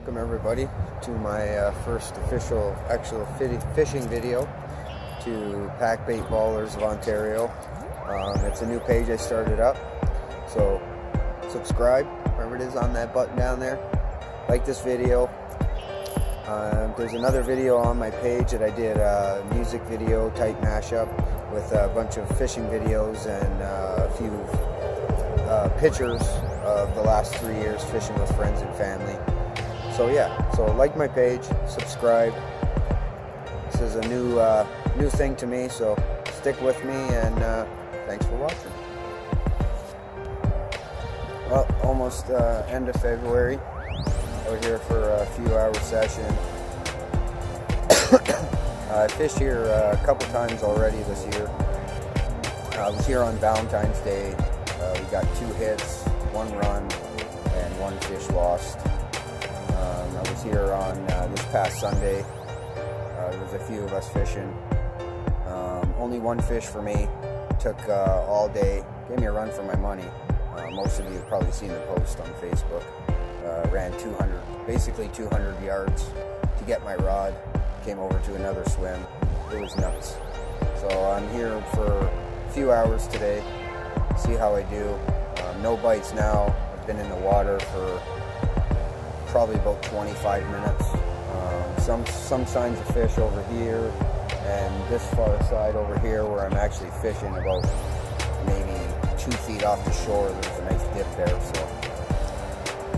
Welcome everybody to my first official fishing video to Pack Bait Ballers of Ontario. It's a new page I started up, so subscribe, wherever it is on that button down there. Like this video. There's another video on my page that I did a music video type mashup with a bunch of fishing videos and a few pictures of the last 3 years fishing with friends and family. So yeah, so like my page, subscribe. This is a new thing to me, so stick with me, and thanks for watching. Well, almost end of February. Out here for a few hour session. I fished here a couple times already this year. I was here on Valentine's Day. We got 2 hits, 1 run, and 1 fish lost. I was here on this past Sunday. There was a few of us fishing. Only 1 fish for me. Took all day. Gave me a run for my money. Most of you have probably seen the post on Facebook. Ran 200 yards to get my rod. Came over to another swim. It was nuts. So I'm here for a few hours today. See how I do. No bites now. I've been in the water for probably about 25 minutes. Some signs of fish over here, and this far side over here where I'm actually fishing about maybe 2 feet off the shore. There's a nice dip there, so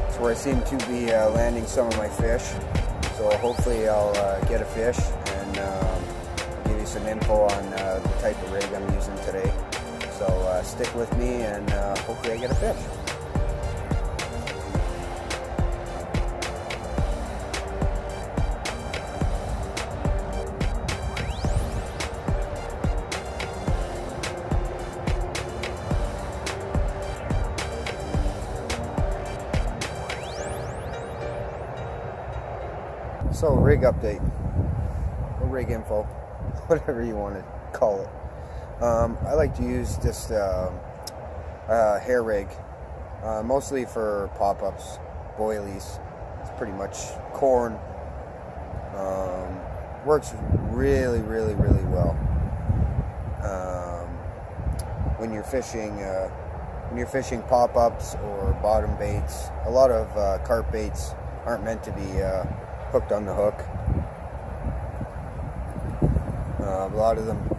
it's where I seem to be landing some of my fish. So hopefully I'll get a fish and give you some info on the type of rig I'm using today. So stick with me, and hopefully I get a fish. So rig update, or rig info, whatever you want to call it. I like to use this hair rig, mostly for pop-ups, boilies. It's pretty much corn. Works really well when you're fishing pop-ups or bottom baits. A lot of carp baits aren't meant to be hooked on the hook. A lot of them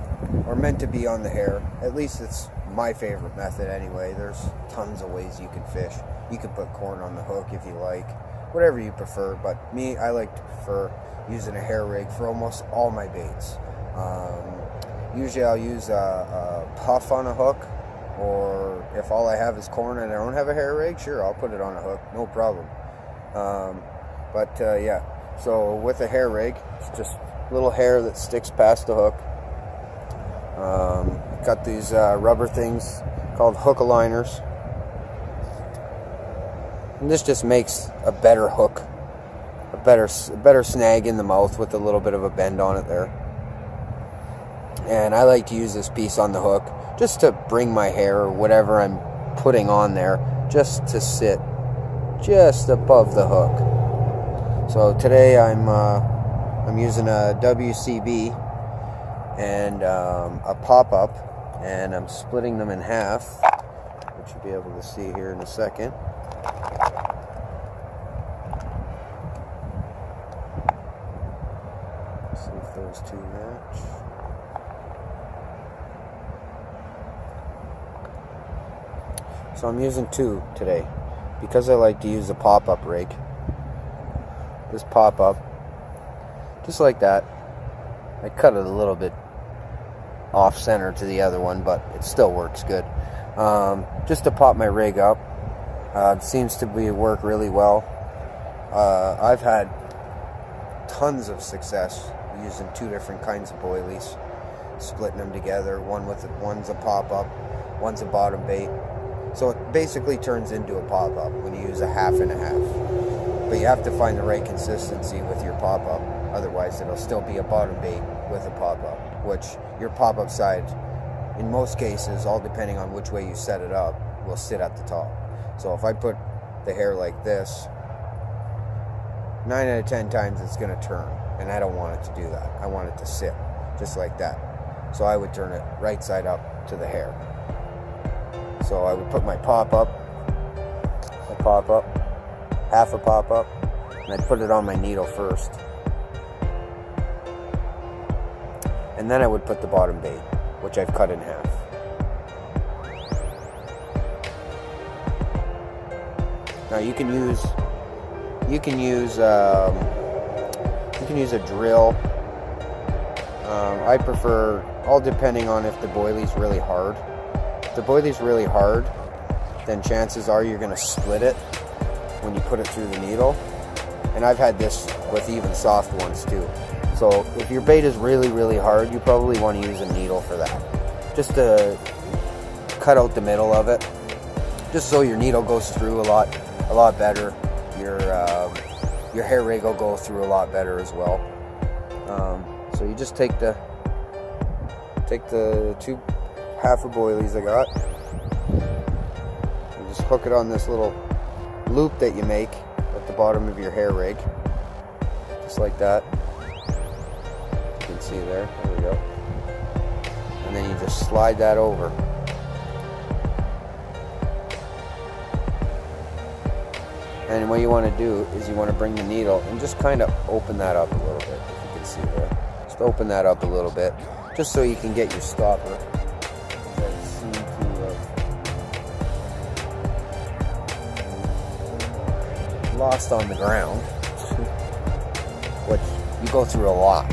are meant to be on the hair. At least it's my favorite method anyway. There's tons of ways you can fish. You can put corn on the hook if you like, whatever you prefer, but me, I like to prefer using a hair rig for almost all my baits. Usually I'll use a puff on a hook, or if all I have is corn and I don't have a hair rig, sure, I'll put it on a hook, no problem. Yeah, so with a hair rig, it's just little hair that sticks past the hook. Got these rubber things called hook aligners, and this just makes a better hook, a better snag in the mouth with a little bit of a bend on it there. And I like to use this piece on the hook just to bring my hair or whatever I'm putting on there just to sit just above the hook. So today I'm using a WCB and a pop-up, and I'm splitting them in half, which you'll be able to see here in a second. Let's see if those 2 match. So I'm using 2 today because I like to use a pop-up rig. This pop-up, just like that. I cut it a little bit off center to the other one, but it still works good. Just to pop my rig up. Seems to work really well. I've had tons of success using 2 different kinds of boilies, splitting them together. One's a pop-up, one's a bottom bait. So it basically turns into a pop-up when you use a half and a half. But you have to find the right consistency with your pop-up. Otherwise, it'll still be a bottom bait with a pop-up, which your pop-up side, in most cases, all depending on which way you set it up, will sit at the top. So if I put the hair like this, 9 out of 10 times it's going to turn, and I don't want it to do that. I want it to sit just like that. So I would turn it right side up to the hair. So I would put my pop-up, half a pop-up, and I'd put it on my needle first. And then I would put the bottom bait, which I've cut in half. Now you can use a drill. I prefer, all depending on if the boilie's really hard. If the boilie's really hard, then chances are you're going to split it when you put it through the needle. And I've had this with even soft ones too. So if your bait is really, really hard, you probably want to use a needle for that. Just to cut out the middle of it. Just so your needle goes through a lot better. Your hair rig will go through a lot better as well. So you just take the two half a boilies I got, and just hook it on this little loop that you make at the bottom of your hair rig, just like that. You can see there we go. And then you just slide that over. And what you want to do is you want to bring the needle and just kind of open that up a little bit, if you can see there. Just open that up a little bit, just so you can get your stopper. That seem to have lost on the ground, which you go through a lot,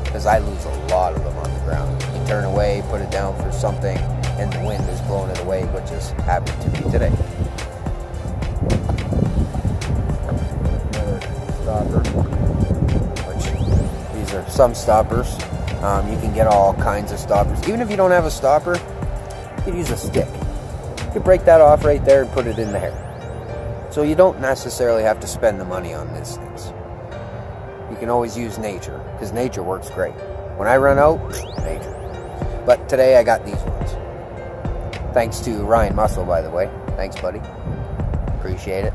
because I lose a lot of them on the ground. You turn away, put it down for something, and the wind is blowing it away, which has happened to me today. Stopper, which these are some stoppers. You can get all kinds of stoppers. Even if you don't have a stopper, you could use a stick. You could break that off right there and put it in the hair. So you don't necessarily have to spend the money on these things. You can always use nature, because nature works great. When I run out, nature. But today I got these ones. Thanks to Ryan Muscle, by the way. Thanks, buddy. Appreciate it.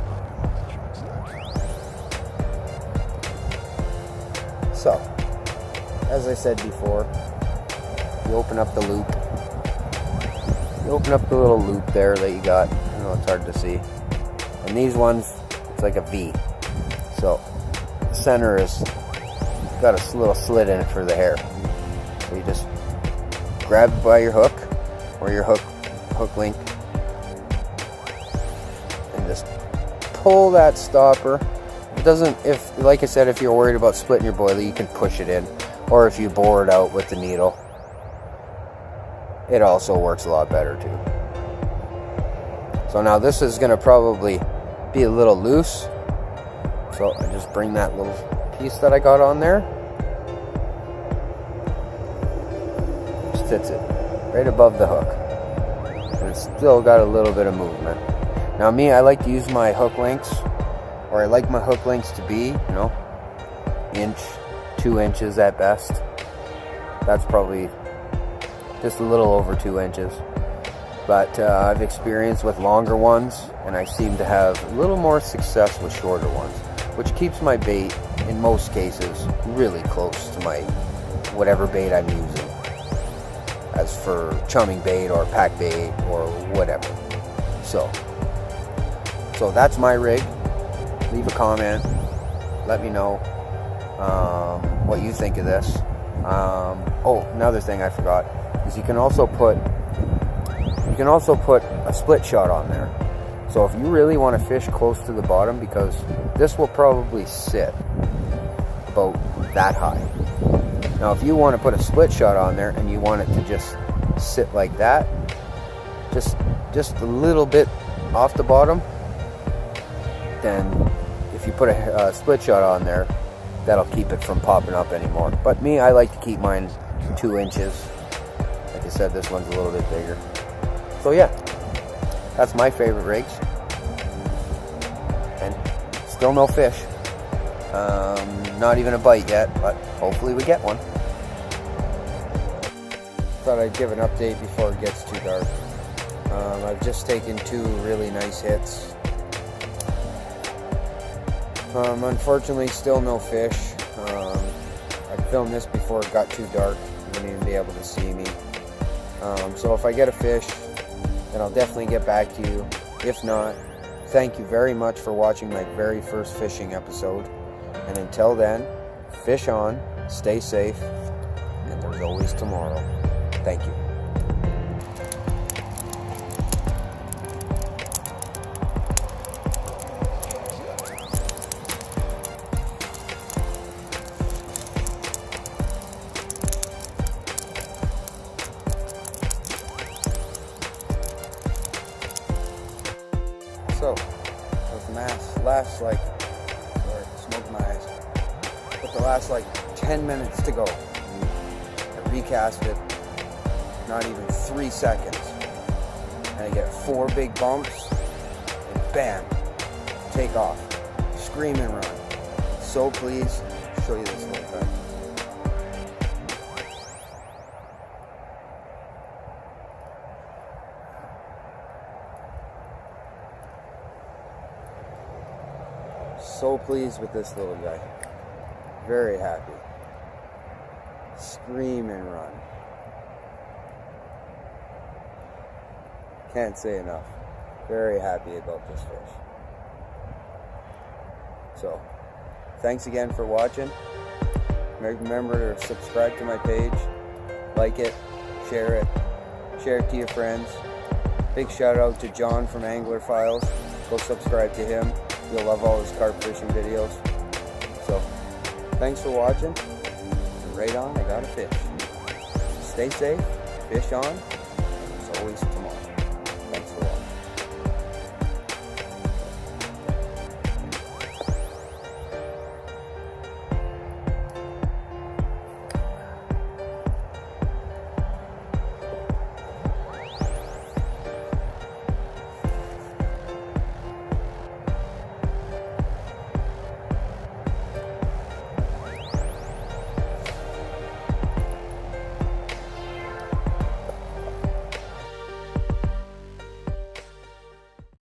So, as I said before, you open up the loop. You open up the little loop there that you got. I know it's hard to see. And these ones, it's like a V. So, the center is got a little slit in it for the hair. So you just grab it by your hook, or your hook link, and just pull that stopper. It doesn't, like I said, if you're worried about splitting your boilie, you can push it in, or if you bore it out with the needle, it also works a lot better too. So now this is going to probably be a little loose, so I just bring that little piece that I got on there, just hits it right above the hook, and it's still got a little bit of movement. Now me, I like to use my hook links, or I like my hook lengths to be, 2 inches at best. That's probably just a little over 2 inches. But I've experienced with longer ones, and I seem to have a little more success with shorter ones, which keeps my bait, in most cases, really close to my whatever bait I'm using, as for chumming bait or pack bait or whatever. So that's my rig. Leave a comment, let me know what you think of this. Oh, another thing I forgot is you can also put a split shot on there. So if you really want to fish close to the bottom, because this will probably sit about that high. Now if you want to put a split shot on there and you want it to just sit like that, just a little bit off the bottom, then if you put a split shot on there, that'll keep it from popping up anymore. But me, I like to keep mine 2 inches. Like I said, this one's a little bit bigger. So yeah, that's my favorite rigs. And still no fish. Not even a bite yet, but hopefully we get one. Thought I'd give an update before it gets too dark. I've just taken 2 really nice hits Unfortunately, still no fish. I filmed this before it got too dark. You wouldn't even be able to see me. So if I get a fish, then I'll definitely get back to you. If not, thank you very much for watching my very first fishing episode. And until then, fish on, stay safe, and there's always tomorrow. Thank you. So, with the last like 10 minutes to go. I recast it, not even 3 seconds. And I get 4 big bumps, and bam, take off, scream and run. So pleased, I'll show you this little guy. So pleased with this little guy. Very happy. Scream and run. Can't say enough. Very happy about this fish. So, thanks again for watching. Remember to subscribe to my page. Like it. Share it. Share it to your friends. Big shout out to John from Angler Files. Go subscribe to him. You'll love all his carp fishing videos. So, thanks for watching. Right on, I got a fish. Stay safe, fish on, and it's always tomorrow.